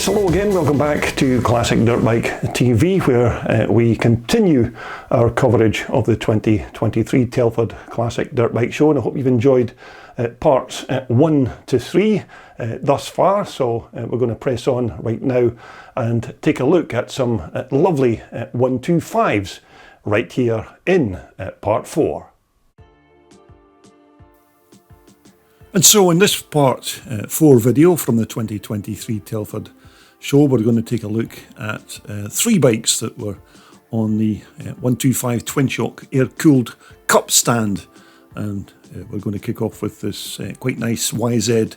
Yes, hello again, welcome back to Classic Dirt Bike TV, where we continue our coverage of the 2023 Telford Classic Dirt Bike Show, and I hope you've enjoyed parts 1 to 3 thus far. So we're going to press on right now and take a look at some lovely 125s right here in part 4. And so in this part 4 video from the 2023 Telford show, we're going to take a look at 3 bikes that were on the 125 Twin Shock air-cooled cup stand. And we're going to kick off with this quite nice YZ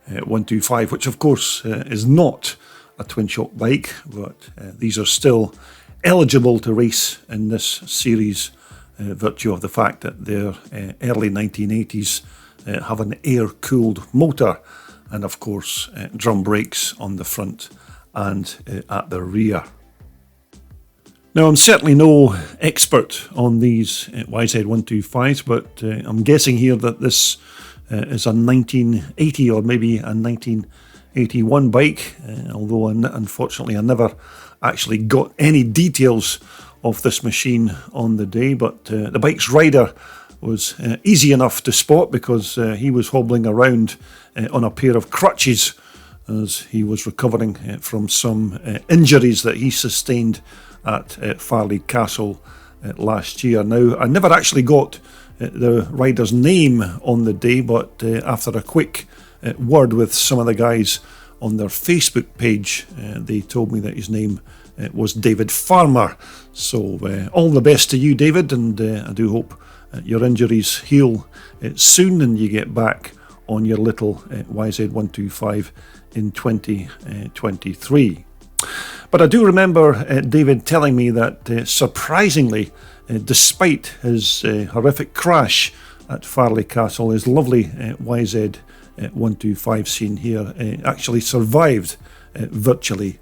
125, which of course is not a Twin Shock bike, but these are still eligible to race in this series, virtue of the fact that they're early 1980s. Have an air-cooled motor and of course drum brakes on the front and at the rear. Now, I'm certainly no expert on these YZ125s, but I'm guessing here that this is a 1980 or maybe a 1981 bike, although unfortunately I never actually got any details of this machine on the day, but the bike's rider was easy enough to spot because he was hobbling around on a pair of crutches as he was recovering from some injuries that he sustained at Farleigh Castle last year. Now, I never actually got the rider's name on the day, but after a quick word with some of the guys on their Facebook page, they told me that his name was David Farmer. So all the best to you, David, and I do hope your injuries heal soon and you get back on your little YZ125 in 2023. But I do remember David telling me that surprisingly, despite his horrific crash at Farleigh Castle, his lovely YZ125 seen here actually survived virtually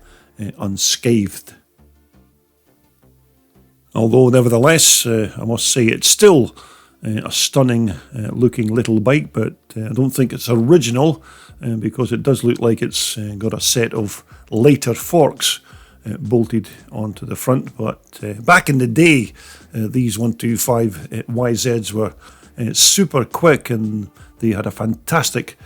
unscathed. Although nevertheless, I must say it's still a stunning looking little bike, but I don't think it's original because it does look like it's got a set of later forks bolted onto the front. But back in the day, these 125 YZs were super quick and they had a fantastic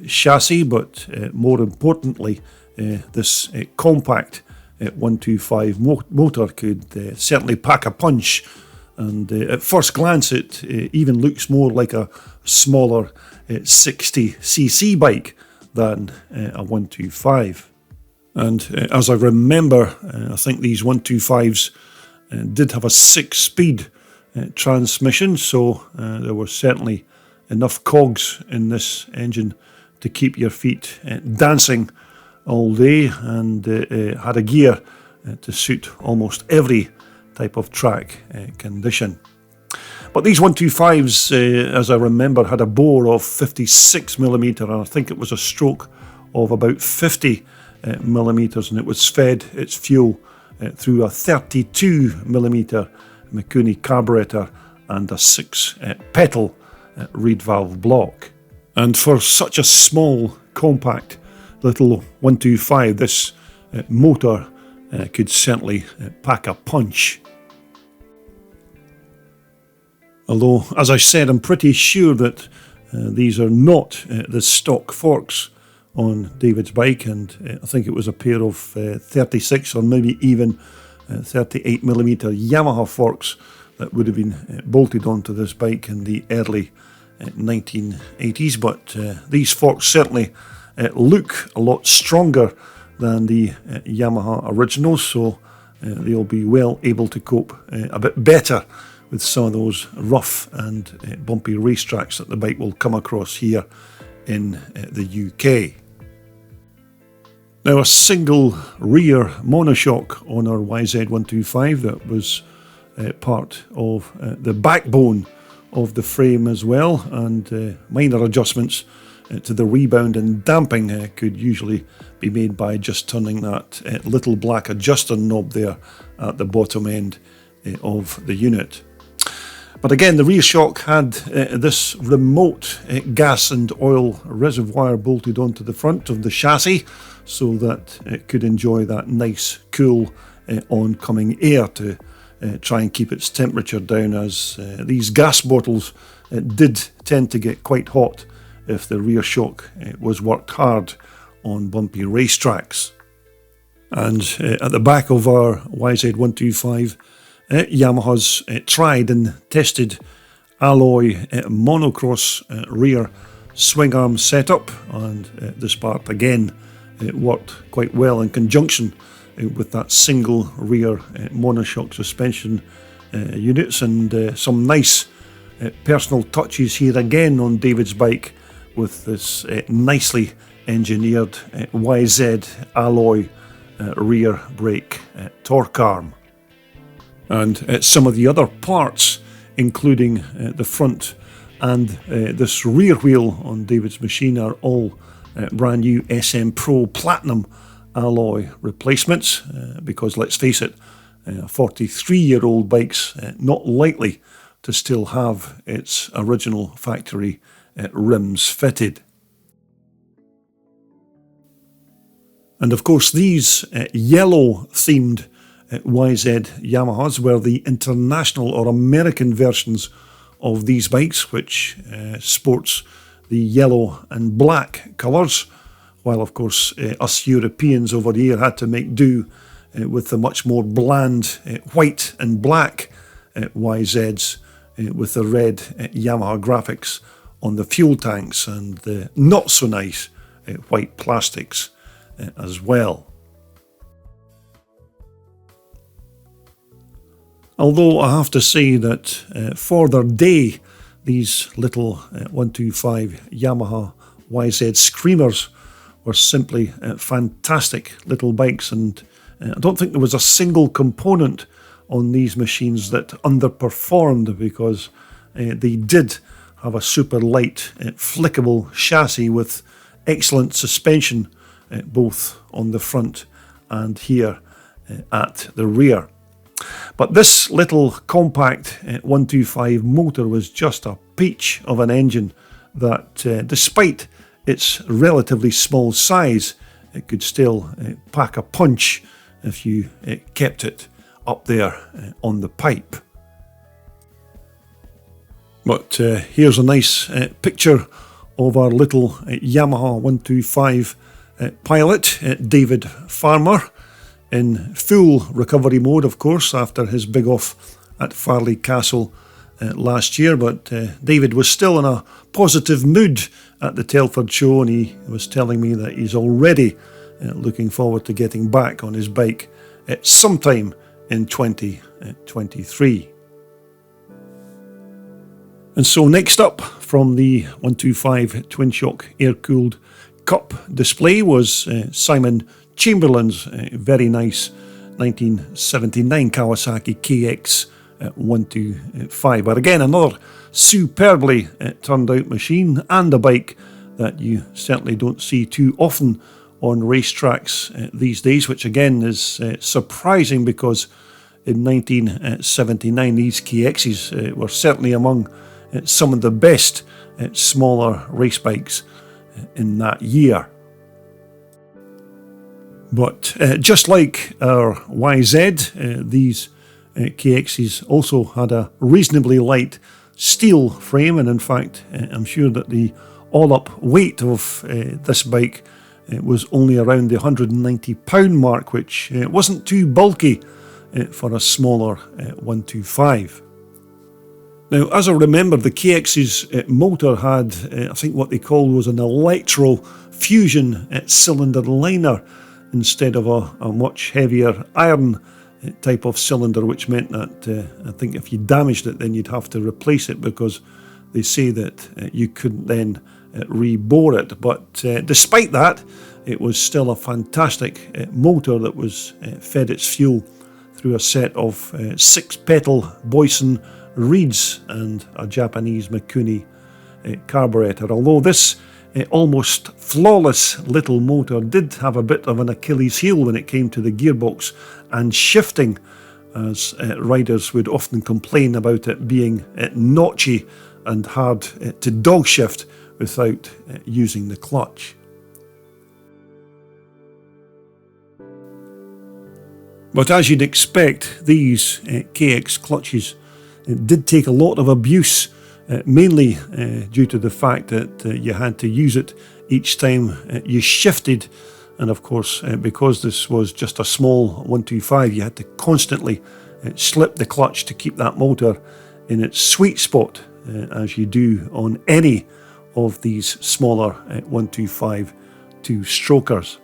chassis, but more importantly, this compact 125 motor could certainly pack a punch, and at first glance it even looks more like a smaller 60cc bike than a 125. And as I remember, I think these 125s did have a 6-speed transmission, so there were certainly enough cogs in this engine to keep your feet dancing all day, and had a gear to suit almost every type of track condition. But these 125s, as I remember, had a bore of 56mm, and I think it was a stroke of about 50mm, and it was fed its fuel through a 32mm Mikuni carburetor and a 6-pedal reed valve block. And for such a small, compact little 125, this motor could certainly pack a punch. Although, as I said, I'm pretty sure that these are not the stock forks on David's bike, and I think it was a pair of 36 or maybe even 38mm Yamaha forks that would have been bolted onto this bike in the early 1980s. But these forks certainly look a lot stronger than the Yamaha originals, so they'll be well able to cope a bit better with some of those rough and bumpy racetracks that the bike will come across here in the UK. Now, a single rear monoshock on our YZ125 that was part of the backbone of the frame as well, and minor adjustments to the rebound and damping could usually be made by just turning that little black adjuster knob there at the bottom end of the unit. But again, the rear shock had this remote gas and oil reservoir bolted onto the front of the chassis so that it could enjoy that nice, cool oncoming air to try and keep its temperature down, as these gas bottles did tend to get quite hot if the rear shock was worked hard on bumpy racetracks. And at the back of our YZ125, Yamaha's tried and tested alloy monocross rear swing arm setup, and this part again worked quite well in conjunction with that single rear monoshock suspension units, and some nice personal touches here again on David's bike with this nicely engineered YZ alloy rear brake torque arm. And some of the other parts, including the front and this rear wheel on David's machine, are all brand new SM Pro Platinum alloy replacements, because let's face it, 43-year-old bike's not likely to still have its original factory rims fitted. And of course, these yellow themed YZ Yamahas were the international or American versions of these bikes, which sports the yellow and black colours, while of course us Europeans over here had to make do with the much more bland white and black YZs with the red Yamaha graphics on the fuel tanks and the not so nice white plastics as well. Although I have to say that for their day, these little 125 Yamaha YZ Screamers were simply fantastic little bikes, and I don't think there was a single component on these machines that underperformed, because they did have a super light flickable chassis with excellent suspension both on the front and here at the rear. But this little compact 125 motor was just a peach of an engine that, despite its relatively small size, it could still pack a punch if you kept it up there on the pipe. But here's a nice picture of our little Yamaha 125 pilot, David Farmer, in full recovery mode, of course, after his big off at Farleigh Castle last year. But David was still in a positive mood at the Telford show, and he was telling me that he's already looking forward to getting back on his bike sometime in 2023. And so next up from the 125 twin shock air-cooled Cup display was Simon Chamberlain's very nice 1979 Kawasaki KX 125. But again, another superbly turned out machine, and a bike that you certainly don't see too often on racetracks these days, which again is surprising, because in 1979 these KXs were certainly among some of the best smaller race bikes in that year. But just like our YZ, these KXs also had a reasonably light steel frame, and in fact I'm sure that the all-up weight of this bike was only around the £190 mark, which wasn't too bulky for a smaller 125. Now, as I remember, the KX's motor had, I think what they called was an electro fusion cylinder liner instead of a much heavier iron type of cylinder, which meant that I think if you damaged it, then you'd have to replace it, because they say that you couldn't then rebore it. But despite that, it was still a fantastic motor that was fed its fuel through a set of 6-petal Boyson reeds and a Japanese Mikuni carburetor. Although this almost flawless little motor did have a bit of an Achilles heel when it came to the gearbox and shifting, as riders would often complain about it being notchy and hard to dog shift without using the clutch. But as you'd expect, these KX clutches did take a lot of abuse, mainly due to the fact that you had to use it each time you shifted. And of course, because this was just a small 125, you had to constantly slip the clutch to keep that motor in its sweet spot, as you do on any of these smaller 125 two-strokers.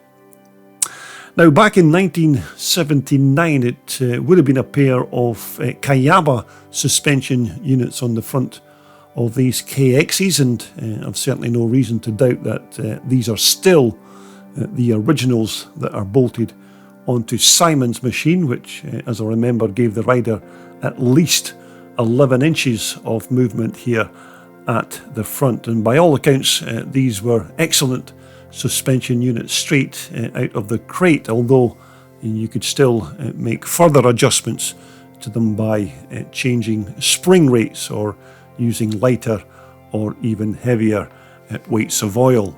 Now, back in 1979, it would have been a pair of Kayaba suspension units on the front of these KXs, and I've certainly no reason to doubt that these are still the originals that are bolted onto Simon's machine, which, as I remember, gave the rider at least 11 inches of movement here at the front. And by all accounts, these were excellent suspension units straight out of the crate, although you could still make further adjustments to them by changing spring rates or using lighter or even heavier weights of oil.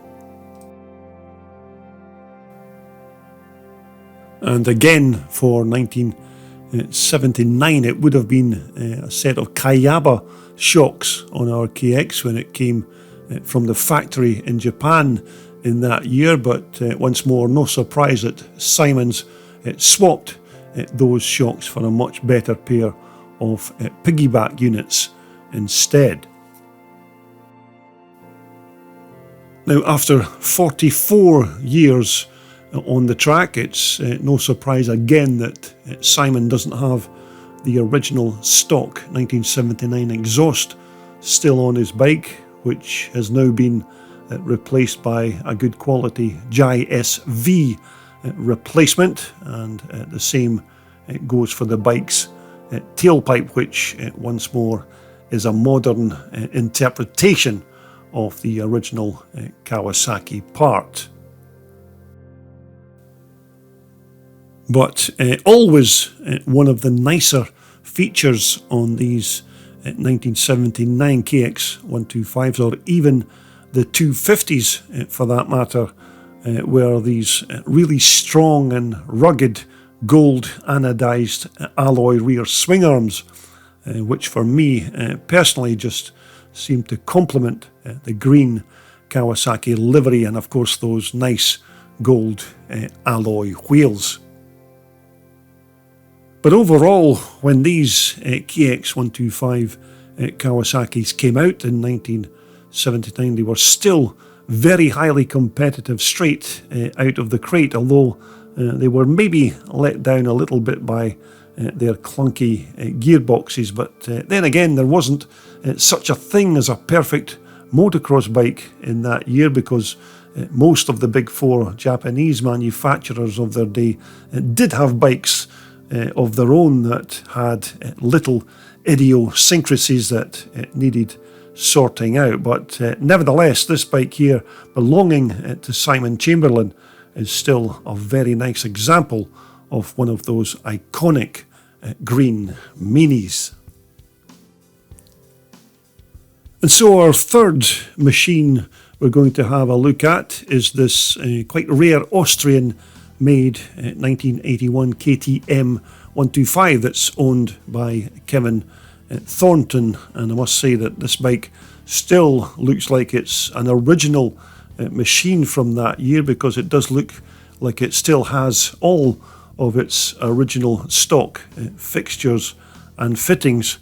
And again, for 1979, it would have been a set of Kayaba shocks on our KX when it came from the factory in Japan in that year. But once more, no surprise that Simon's swapped those shocks for a much better pair of piggyback units instead. Now, after 44 years on the track, it's no surprise again that Simon doesn't have the original stock 1979 exhaust still on his bike, which has now been replaced by a good quality Jai SV replacement, and the same goes for the bike's tailpipe, which once more is a modern interpretation of the original Kawasaki part. But always one of the nicer features on these 1979 KX 125s, or even the 250s for that matter, were these really strong and rugged gold anodized alloy rear swing arms, which for me personally just seemed to complement the green Kawasaki livery, and of course those nice gold alloy wheels. But overall, when these KX 125 Kawasaki's came out in 1979, they were still very highly competitive straight out of the crate, although they were maybe let down a little bit by their clunky gearboxes. But then again, there wasn't such a thing as a perfect motocross bike in that year, because most of the big four Japanese manufacturers of their day did have bikes of their own that had little idiosyncrasies that needed sorting out. But nevertheless, this bike here, belonging to Simon Chamberlain, is still a very nice example of one of those iconic green minis. And so our third machine we're going to have a look at is this quite rare Austrian made 1981 KTM 125 that's owned by Kevin Thornton, and I must say that this bike still looks like it's an original machine from that year, because it does look like it still has all of its original stock fixtures and fittings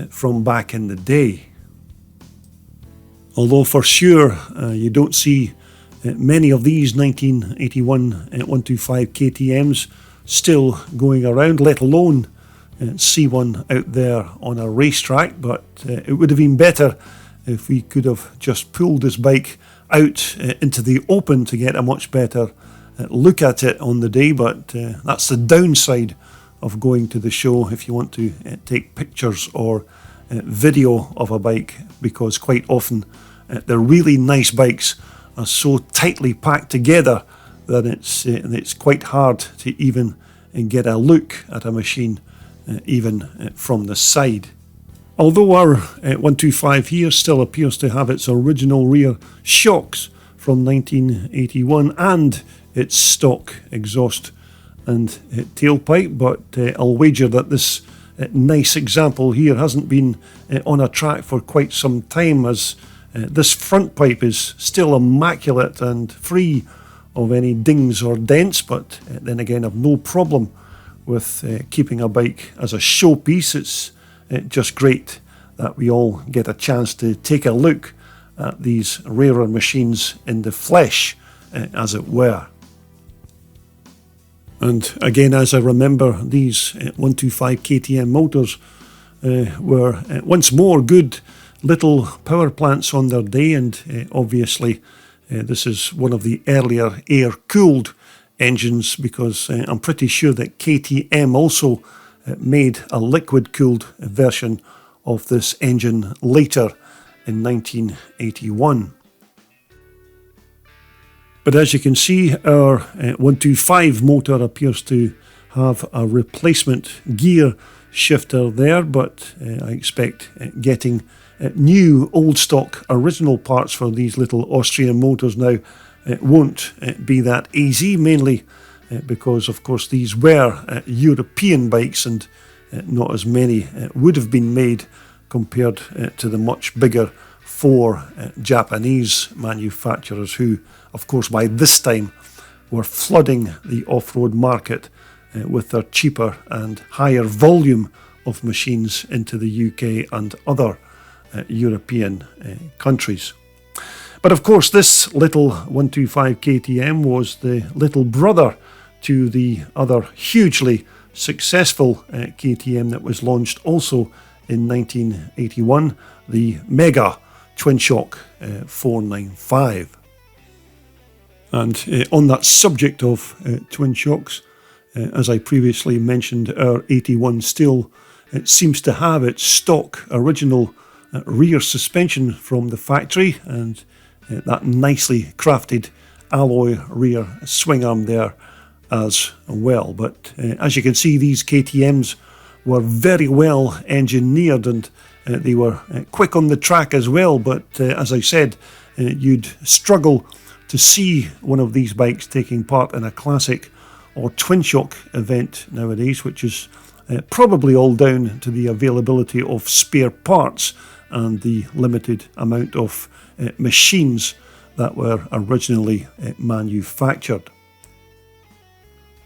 from back in the day. Although for sure you don't see many of these 1981 125 KTMs still going around, let alone see one out there on a racetrack. But it would have been better if we could have just pulled this bike out into the open to get a much better look at it on the day. But that's the downside of going to the show if you want to take pictures or video of a bike, because quite often the really nice bikes are so tightly packed together that it's quite hard to even get a look at a machine even from the side. Although our 125 here still appears to have its original rear shocks from 1981 and its stock exhaust and tailpipe, but I'll wager that this nice example here hasn't been on a track for quite some time, as this front pipe is still immaculate and free of any dings or dents, but then again I've no problem with keeping a bike as a showpiece. It's just great that we all get a chance to take a look at these rarer machines in the flesh, as it were. And again, as I remember, these 125 KTM motors were once more good little power plants on their day, and obviously this is one of the earlier air-cooled engines, because I'm pretty sure that KTM also made a liquid-cooled version of this engine later in 1981. But as you can see, our 125 motor appears to have a replacement gear shifter there, but I expect getting new old stock original parts for these little Austrian motors now won't be that easy, mainly because of course these were European bikes, and not as many would have been made compared to the much bigger four Japanese manufacturers, who of course by this time were flooding the off-road market with their cheaper and higher volume of machines into the UK and other European countries. But of course this little 125 KTM was the little brother to the other hugely successful KTM that was launched also in 1981, the Mega Twin Shock 495. And on that subject of twin shocks, as I previously mentioned, our 81 still seems to have its stock original rear suspension from the factory, and that nicely crafted alloy rear swing arm there as well. But as you can see, these KTMs were very well engineered, and they were quick on the track as well. But as I said, you'd struggle to see one of these bikes taking part in a classic or twin shock event nowadays, which is probably all down to the availability of spare parts and the limited amount of machines that were originally manufactured.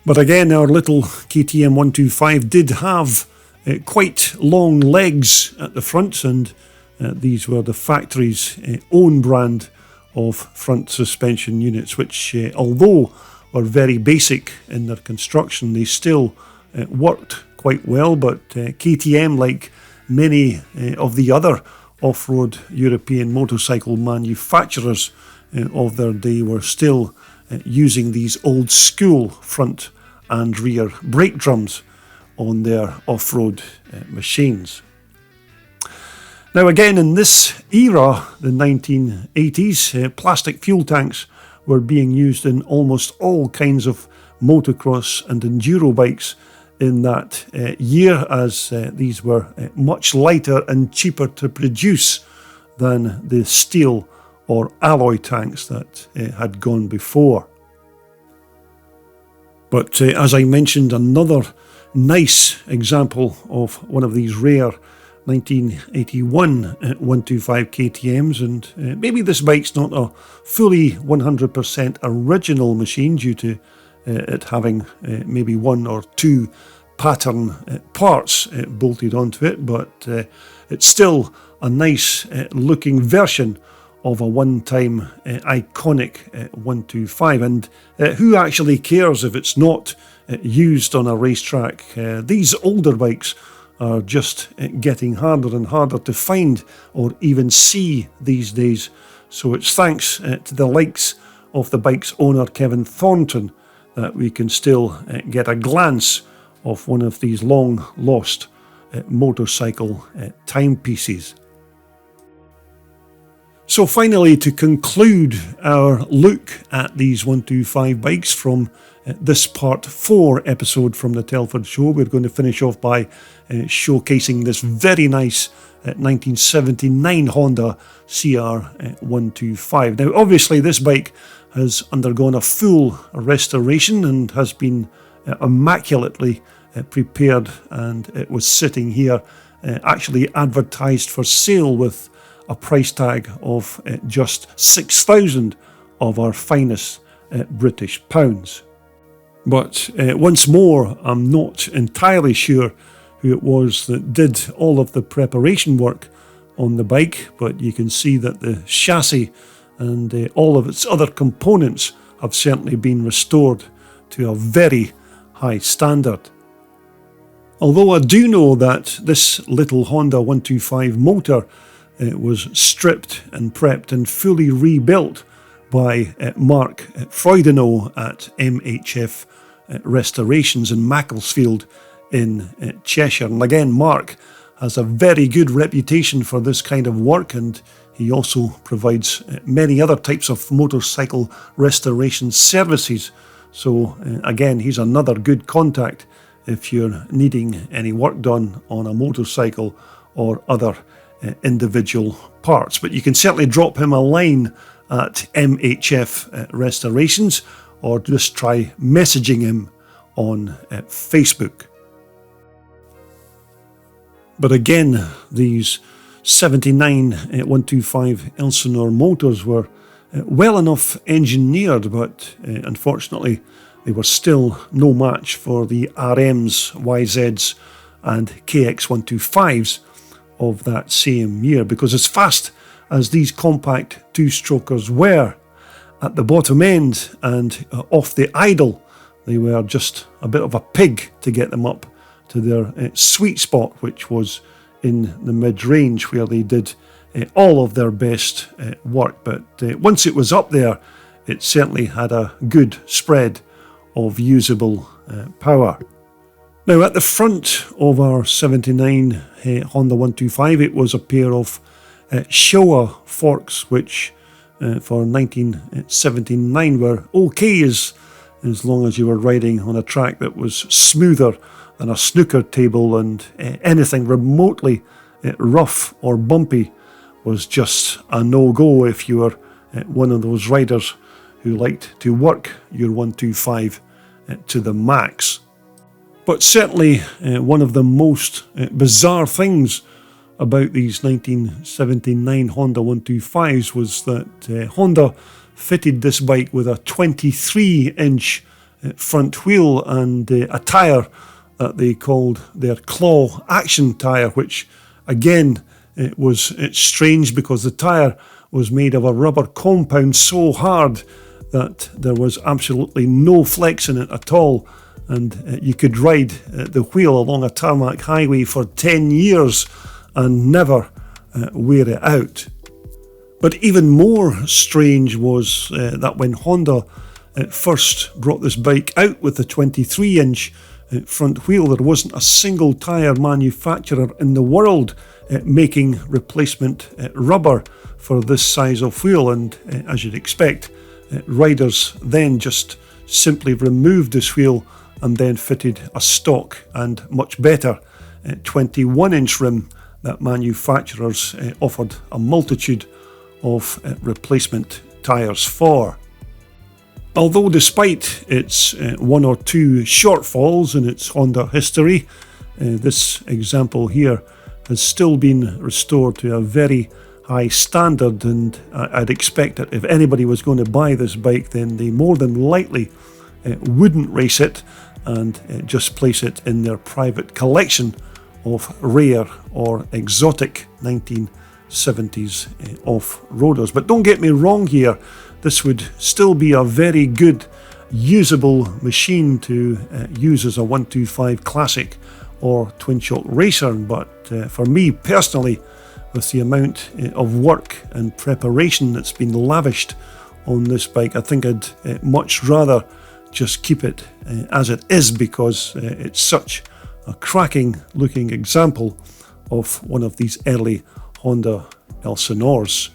But again, our little KTM 125 did have quite long legs at the front, and these were the factory's own brand of front suspension units, which although were very basic in their construction, they still worked quite well. But KTM, like many of the other off-road European motorcycle manufacturers of their day, were still using these old school front and rear brake drums on their off-road machines. Now again, in this era, the 1980s, plastic fuel tanks were being used in almost all kinds of motocross and enduro bikes in that year, as these were much lighter and cheaper to produce than the steel or alloy tanks that had gone before. But as I mentioned, another nice example of one of these rare 1981 125 KTMs, and maybe this bike's not a fully 100% original machine due to it having maybe one or two pattern parts bolted onto it, but it's still a nice looking version of a one-time iconic 125, and who actually cares if it's not used on a racetrack? These older bikes are just getting harder and harder to find or even see these days, so it's thanks to the likes of the bike's owner Kevin Thornton that we can still get a glance of one of these long lost motorcycle timepieces. So finally, to conclude our look at these 125 bikes from this part 4 episode from the Telford Show. We're going to finish off by showcasing this very nice 1979 Honda CR125. Now obviously this bike has undergone a full restoration and has been immaculately prepared, and it was sitting here actually advertised for sale with a price tag of just 6,000 of our finest British pounds. But once more, I'm not entirely sure who it was that did all of the preparation work on the bike, but you can see that the chassis and all of its other components have certainly been restored to a very high standard. Although I do know that this little Honda 125 motor was stripped and prepped and fully rebuilt by Mark Freudenau at MHF Restorations in Macclesfield in Cheshire. And again, Mark has a very good reputation for this kind of work, and he also provides many other types of motorcycle restoration services. So again, he's another good contact if you're needing any work done on a motorcycle or other individual parts. But you can certainly drop him a line at MHF Restorations, or just try messaging him on Facebook. But again, these 79 125 Elsinore motors were well enough engineered, but unfortunately they were still no match for the RMs, YZs and KX125s of that same year, because as fast as these compact two-strokers were at the bottom end and off the idle, they were just a bit of a pig to get them up to their sweet spot, which was in the mid-range where they did all of their best work. But once it was up there, it certainly had a good spread of usable power. Now at the front of our 79 Honda 125, it was a pair of Showa forks, which for 1979 were okay as long as you were riding on a track that was smoother than a snooker table, and anything remotely rough or bumpy was just a no-go if you were one of those riders who liked to work your 125 to the max. But certainly one of the most bizarre things about these 1979 Honda 125s was that Honda fitted this bike with a 23-inch front wheel and a tyre that they called their claw action tyre, which again was strange because the tyre was made of a rubber compound so hard that there was absolutely no flex in it at all, and you could ride the wheel along a tarmac highway for 10 years and never wear it out. But even more strange was that when Honda first brought this bike out with the 23-inch front wheel, there wasn't a single tyre manufacturer in the world making replacement rubber for this size of wheel, and as you'd expect, riders then just simply removed this wheel and then fitted a stock and much better 21-inch rim that manufacturers offered a multitude of replacement tyres for. Although despite its one or two shortfalls in its Honda history, this example here has still been restored to a very high standard, and I'd expect that if anybody was going to buy this bike, then they more than likely wouldn't race it and just place it in their private collection of rare or exotic 1970s off-roaders. But don't get me wrong here, this would still be a very good usable machine to use as a 125 Classic or Twin Shock Racer, but for me personally, with the amount of work and preparation that's been lavished on this bike, I think I'd much rather just keep it as it is, because it's such a cracking looking example of one of these early Honda Elsinores.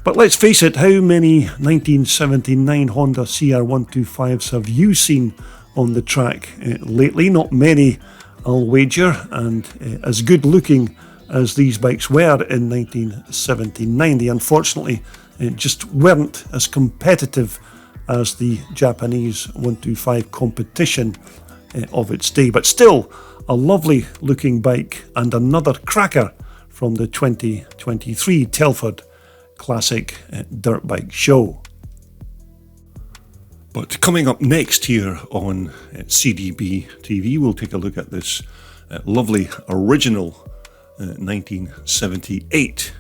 But let's face it, how many 1979 Honda CR125s have you seen on the track lately? Not many, I'll wager, and as good looking as these bikes were in 1979, they unfortunately just weren't as competitive as the Japanese 125 competition of its day. But still, a lovely looking bike and another cracker from the 2023 Telford Classic Dirt Bike Show. But coming up next here on CDB TV, we'll take a look at this lovely original 1978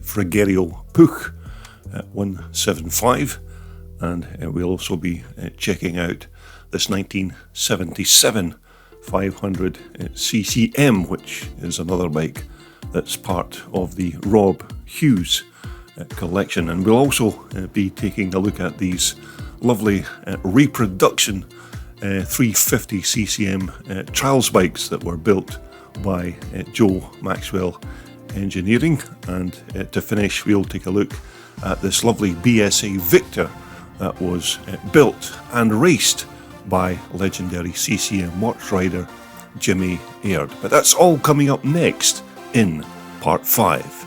Frigerio Puch 175, and we'll also be checking out this 1977 500 CCM, which is another bike that's part of the Rob Hughes collection. And we'll also be taking a look at these lovely reproduction 350 CCM trials bikes that were built by Joe Maxwell Engineering. And to finish, we'll take a look at this lovely BSA Victor that was built and raced by legendary CCM watch rider Jimmy Aird. But that's all coming up next in part 5.